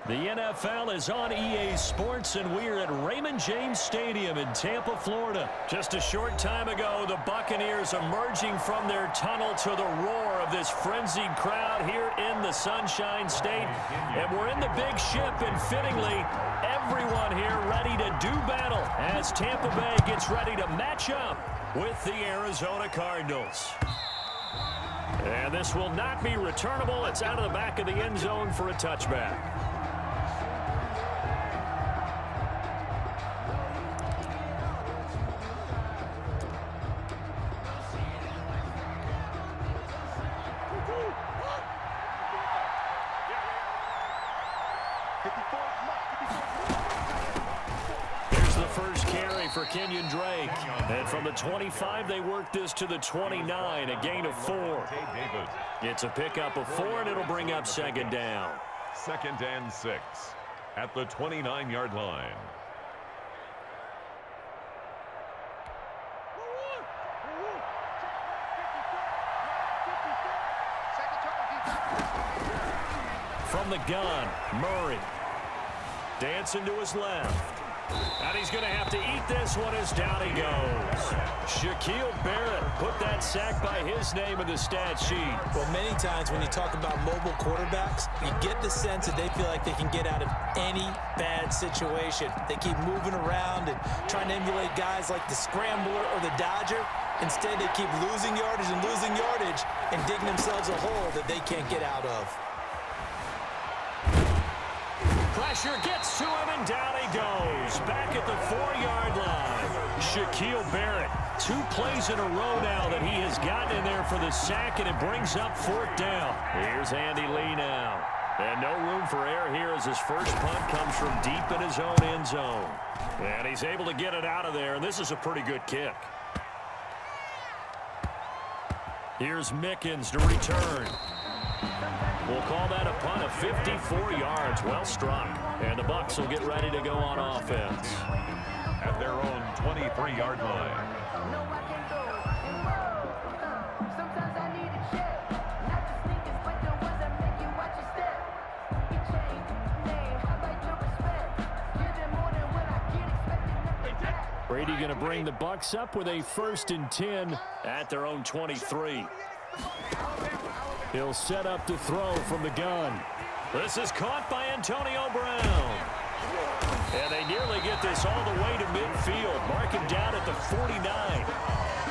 The NFL is on EA Sports, and we're at Raymond James Stadium in Tampa, Florida. Just a short time ago, the Buccaneers emerging from their tunnel to the roar of this frenzied crowd here in the Sunshine State. And we're in the big ship, and fittingly, everyone here ready to do battle as Tampa Bay gets ready to match up with the Arizona Cardinals. And this will not be returnable. It's out of the back of the end zone for a touchback. For Kenyon Drake. And from the 25, they work this to the 29, a gain of 4. It's a pickup of 4, and it'll bring up second down. 2nd and 6 at the 29-yard line. From the gun, Murray. Dancing to his left. And he's going to have to eat this one as down he goes. Shaquille Barrett put that sack by his name in the stat sheet. Well, many times when you talk about mobile quarterbacks, you get the sense that they feel like they can get out of any bad situation. They keep moving around and trying to emulate guys like the Scrambler or the Dodger. Instead, they keep losing yardage and digging themselves a hole that they can't get out of. Pressure gets to him, and down he goes. Back at the 4-yard line. Shaquille Barrett, 2 plays in a row now that he has gotten in there for the sack, and it brings up 4th down. Here's Andy Lee now. And no room for error here as his first punt comes from deep in his own end zone. And he's able to get it out of there, and this is a pretty good kick. Here's Mickens to return. We'll call that a punt of 54 yards. Well struck. And the Bucs will get ready to go on offense. At their own 23-yard line. Brady going to bring the Bucs up with a 1st and 10 at their own 23. He'll set up to throw from the gun. This is caught by Antonio Brown. And they nearly get this all the way to midfield. Mark him down at the 49.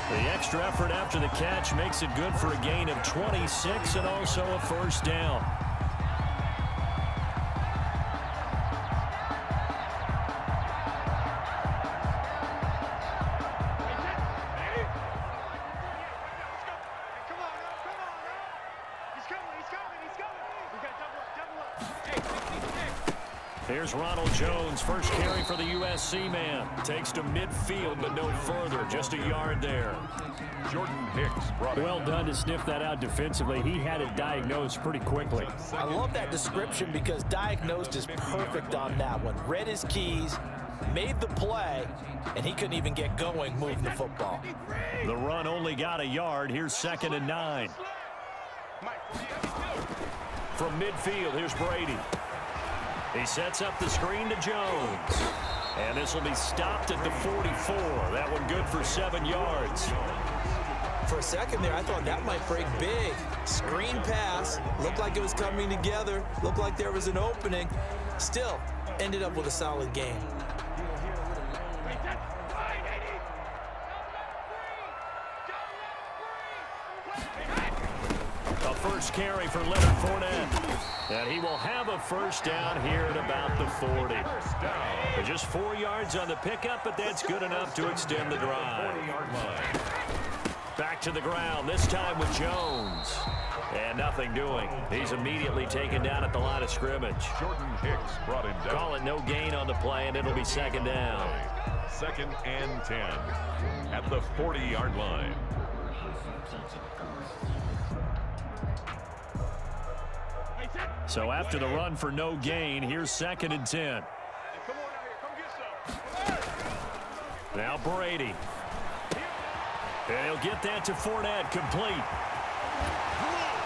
The extra effort after the catch makes it good for a gain of 26 and also a 1st down. Here's Ronald Jones, first carry for the USC man. Takes to midfield, but no further. Just a yard there. Jordan Hicks brought it. Well done to sniff that out defensively. He had it diagnosed pretty quickly. I love that description because diagnosed is perfect on that one. Read his keys, made the play, and he couldn't even get going moving the football. The run only got a yard. Here's 2nd and 9. From midfield, here's Brady. He sets up the screen to Jones. And this will be stopped at the 44. That one good for 7 yards. For a second there, I thought that might break big. Screen pass. Looked like it was coming together. Looked like there was an opening. Still, ended up with a solid game. A first carry for Leonard Fournette. And he will have a 1st down here at about the 40. Just 4 yards on the pickup, but that's good enough to extend the drive. Back to the ground, this time with Jones. And nothing doing. He's immediately taken down at the line of scrimmage. Jordan Hicks brought him down. Call it no gain on the play, and it'll be 2nd down. 2nd and 10 at the 40-yard line. So after the run for no gain, here's 2nd and 10. Now Brady. And he'll get that to Fournette, complete.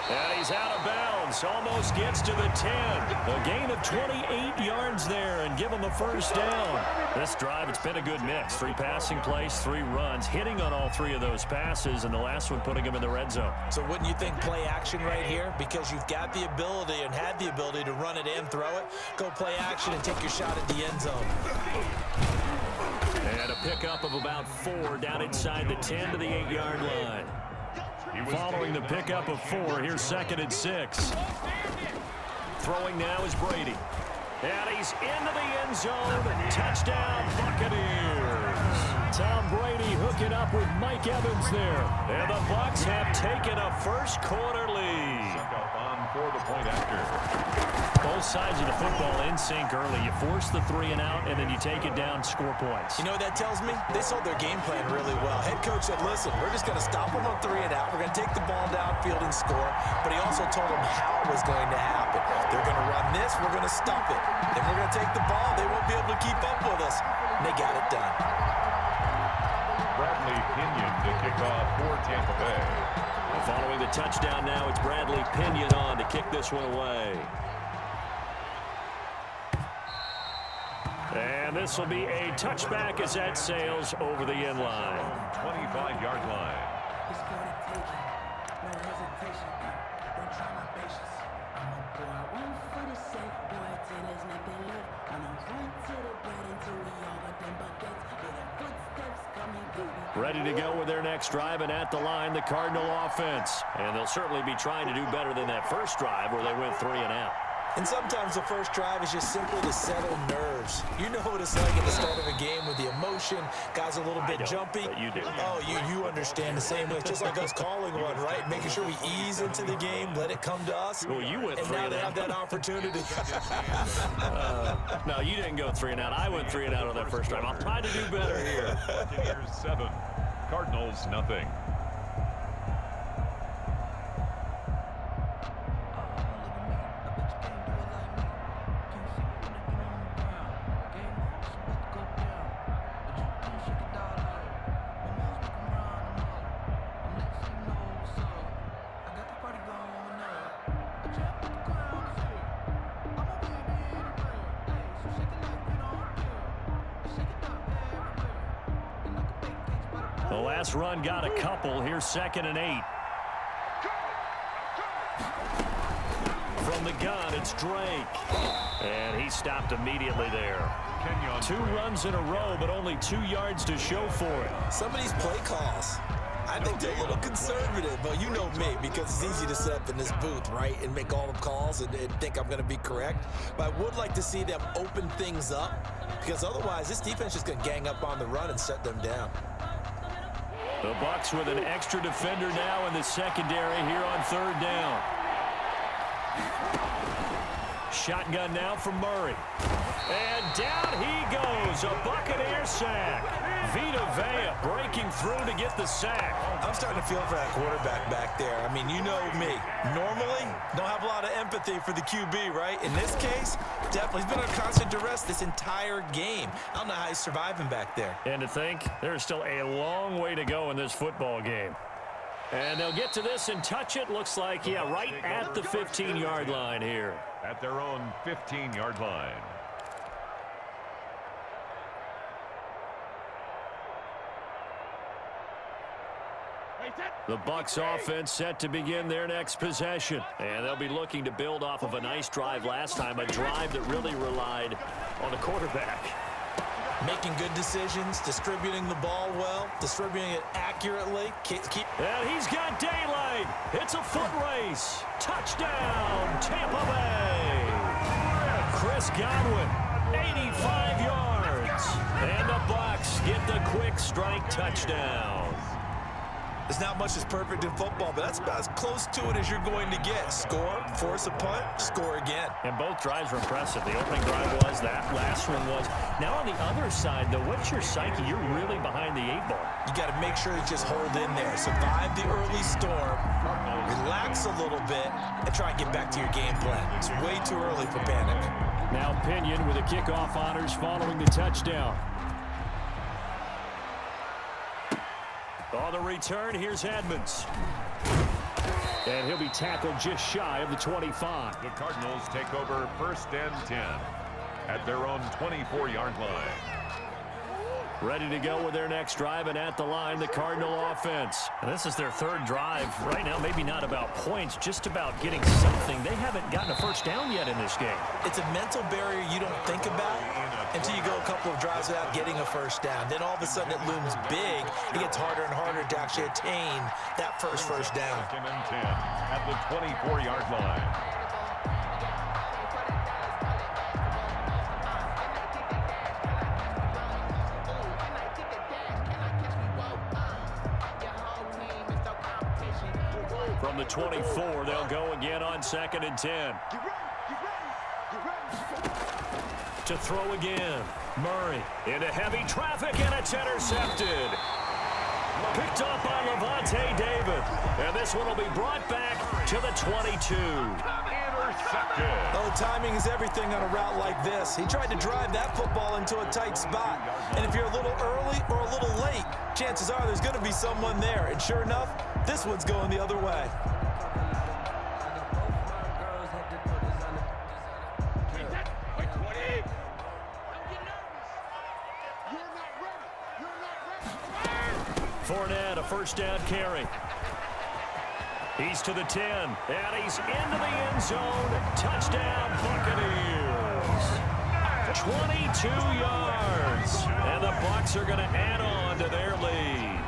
And he's out of bounds. Almost gets to the 10. A gain of 28 yards there and give him a first down. This drive, it's been a good mix. 3 passing plays, 3 runs, hitting on all 3 of those passes, and the last one putting him in the red zone. So wouldn't you think play action right here? Because you've got the ability and had the ability to run it and throw it. Go play action and take your shot at the end zone. And a pickup of about 4 down inside the 10 to the 8-yard line. Following the pickup of 4, here's 2nd and 6. Throwing now is Brady. And he's into the end zone. Touchdown, Buccaneers. Tom Brady hooking up with Mike Evans there. And the Bucs have taken a first quarter lead. On for the point after. Both sides of the football in sync early. You force the 3 and out, and then you take it down, score points. You know what that tells me? They sold their game plan really well. Head coach said, listen, we're just going to stop them on 3 and out. We're going to take the ball downfield and score. But he also told them how it was going to happen. They're going to run this. We're going to stop it. Then we're going to take the ball. They won't be able to keep up with us. And they got it done. Bradley Pinion to kick off for Tampa Bay. Following the touchdown now, it's Bradley Pinion on to kick this one away. And this will be a touchback as that sails over the end line. 25-yard line. Ready to go with their next drive, and at the line, the Cardinal offense. And they'll certainly be trying to do better than that first drive where they went 3 and out. And sometimes the first drive is just simply to settle nerves. You know what it's like at the start of a game with the emotion. Guys a little bit jumpy. But you do. Oh, you understand the same way. It's just like us calling one, right? Making sure we ease into the game, let it come to us. Well, you went 3 and now and they out. have that opportunity. No, you didn't go 3 and out. I went 3 and out on that first drive. I'll try to do better here. Buccaneers 7, Cardinals nothing. The last run got a couple. Here's 2nd and 8. From the gun, it's Drake. And he stopped immediately there. 2 runs in a row, but only 2 yards to show for it. Some of these play calls, I think they're a little conservative, but you know me, because it's easy to sit up in this booth, right, and make all the calls and think I'm going to be correct. But I would like to see them open things up, because otherwise this defense is going to gang up on the run and shut them down. The Bucs with an extra defender now in the secondary here on 3rd down. Shotgun now from Murray. And down he goes. A Buccaneer sack. Vita Vea breaking through to get the sack. I'm starting to feel for that quarterback back there. I mean, you know me. Normally, don't have a lot of empathy for the QB, right? In this case, definitely. He's been under constant duress this entire game. I don't know how he's surviving back there. And to think, there's still a long way to go in this football game. And they'll get to this and touch it. Looks like, yeah, right at the 15-yard line here. At their own 15-yard line. The Bucs offense set to begin their next possession. And they'll be looking to build off of a nice drive last time, a drive that really relied on the quarterback. Making good decisions, distributing the ball well, distributing it accurately. And he's got daylight. It's a foot race. Touchdown, Tampa Bay. Chris Godwin, 85 yards. And the Bucs get the quick strike touchdown. There's not much that's perfect in football, but that's about as close to it as you're going to get. Score, force a punt, score again. And both drives were impressive. The opening drive was, that last one was. Now on the other side, though, what's your psyche? You're really behind the 8 ball. You got to make sure you just hold in there. Survive the early storm, relax a little bit, and try and get back to your game plan. It's way too early for panic. Now Pinion with the kickoff honors following the touchdown. On the return, here's Edmonds. And he'll be tackled just shy of the 25. The Cardinals take over 1st and 10 at their own 24-yard line. Ready to go with their next drive, and at the line, the Cardinal offense. And this is their 3rd drive. Right now, maybe not about points, just about getting something. They haven't gotten a first down yet in this game. It's a mental barrier you don't think about until you go a couple of drives without getting a first down. Then all of a sudden it looms big. It gets harder and harder to actually attain that first down. 2nd and 10 at the 24-yard line. From the 24, they'll go again on 2nd and 10. To throw again. Murray into heavy traffic, and it's intercepted. Picked up by Levante David. And this one will be brought back to the 22. Intercepted. Oh, timing is everything on a route like this. He tried to drive that football into a tight spot. And if you're a little early or a little late, chances are there's going to be someone there. And sure enough, this one's going the other way. Fournette, a first down carry. He's to the 10, and he's into the end zone. Touchdown, Buccaneers. 22 yards, and the Bucs are going to add on to their lead.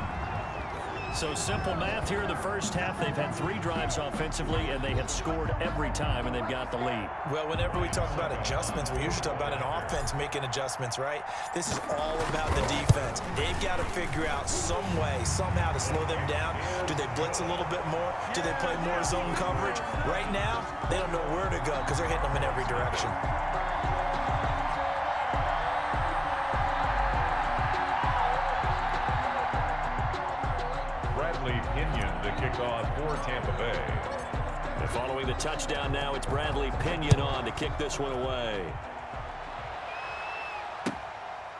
So simple math here in the first half. They've had 3 drives offensively, and they have scored every time, and they've got the lead. Well, whenever we talk about adjustments, we usually talk about an offense making adjustments, right? This is all about the defense. They've got to figure out some way, somehow to slow them down. Do they blitz a little bit more? Do they play more zone coverage? Right now, they don't know where to go because they're hitting them in every direction. Pinion to kick off for Tampa Bay. And following the touchdown now, it's Bradley Pinion on to kick this one away.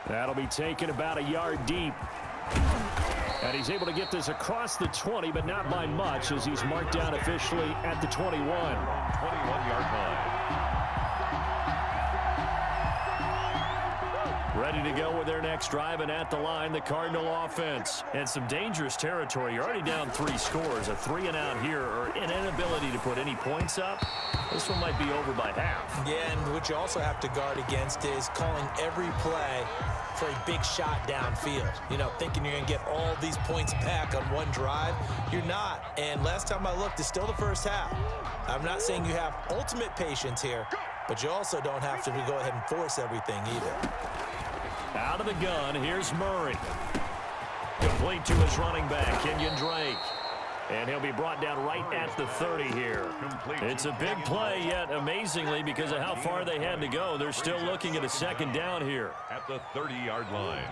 That'll be taken about a yard deep. And he's able to get this across the 20, but not by much, as he's marked down officially at the 21. 21-yard line. Ready to go with their next drive, and at the line, the Cardinal offense. And some dangerous territory. You're already down 3 scores. A 3-and-out here, or an inability to put any points up. This one might be over by half. Yeah, and what you also have to guard against is calling every play for a big shot downfield. You know, thinking you're going to get all these points back on one drive. You're not. And last time I looked, it's still the first half. I'm not saying you have ultimate patience here, but you also don't have to go ahead and force everything either. Out of the gun, here's Murray. Complete to his running back, Kenyon Drake. And he'll be brought down right at the 30 here. It's a big play, yet amazingly, because of how far they had to go, they're still looking at a 2nd down here. At the 30-yard line.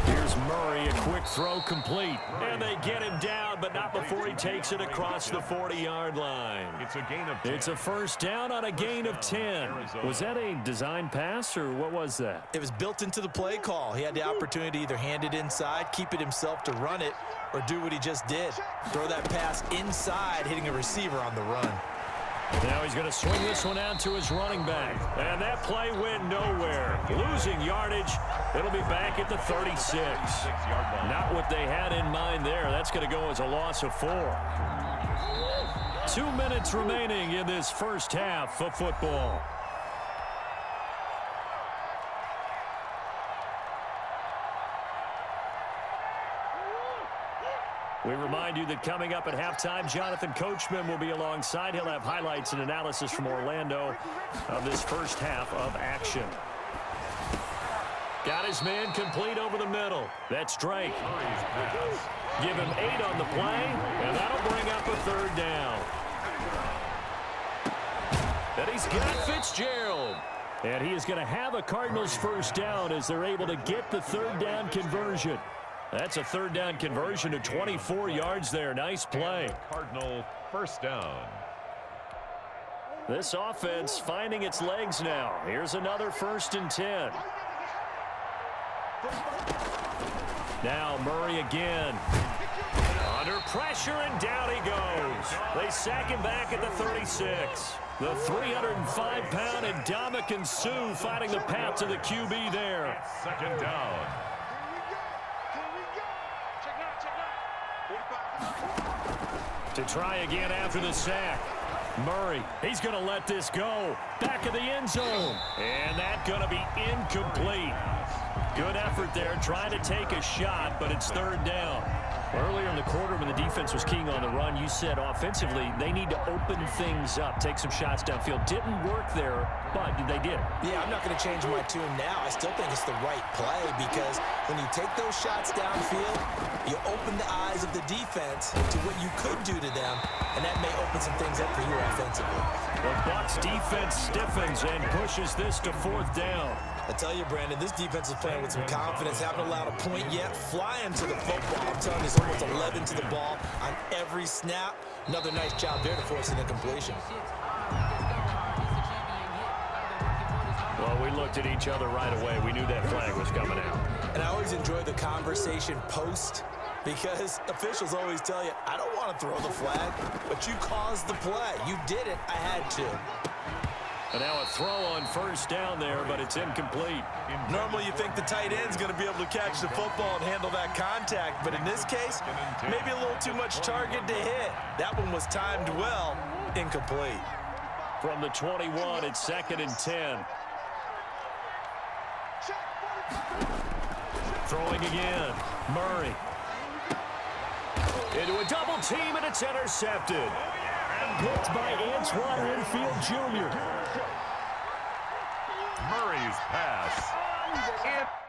Here's Murray, a quick throw complete. And they get him down, but not before he takes it across the 40-yard line. It's a gain of 10. It's a first down on a gain of 10. Was that a design pass, or what was that? It was built into the play call. He had the opportunity to either hand it inside, keep it himself to run it, or do what he just did. Throw that pass inside, hitting a receiver on the run. Now he's going to swing this one out to his running back. And that play went nowhere. Losing yardage. It'll be back at the 36. Not what they had in mind there. That's going to go as a loss of 4. 2 minutes remaining in this first half of football. We remind you that coming up at halftime, Jonathan Coachman will be alongside. He'll have highlights and analysis from Orlando of this first half of action. Got his man complete over the middle. That's Drake. Give him 8 on the play, and that'll bring up a 3rd down. And he's got Fitzgerald. And he is going to have a Cardinals first down as they're able to get the 3rd down conversion. That's a 3rd down conversion to 24 yards there. Nice play. Cardinal first down. This offense finding its legs now. Here's another 1st and 10. Now Murray again. Under pressure, and down he goes. They sack him back at the 36. The 305-pound Ndamukong Suh finding the path to the QB there. 2nd down. To try again after the sack. Murray, he's going to let this go. Back of the end zone. And that's going to be incomplete. Good effort there, trying to take a shot, but it's 3rd down. Earlier in the quarter when the defense was keying on the run, you said offensively they need to open things up, take some shots downfield. Didn't work there, but they did. Yeah, I'm not going to change my tune now. I still think it's the right play because when you take those shots downfield, you open the eyes of the defense to what you could do to them, and that may open some things up for you offensively. The Bucs defense stiffens and pushes this to 4th down. I tell you, Brandon, this defense is playing with some confidence. Haven't allowed a point yet. Flying to the football. I'm telling you, it's almost 11 to the ball on every snap. Another nice job there to force an incompletion. Well, we looked at each other right away. We knew that flag was coming out. And I always enjoy the conversation post because officials always tell you, I don't want to throw the flag, but you caused the play. You did it. I had to. And now a throw on 1st down there, but it's incomplete. Normally you think the tight end's going to be able to catch the football and handle that contact, but in this case, maybe a little too much target to hit. That one was timed well, incomplete. From the 21, it's 2nd and 10. Throwing again, Murray. Into a double team, and it's intercepted. Picked by Antoine Winfield Jr. Murray's pass.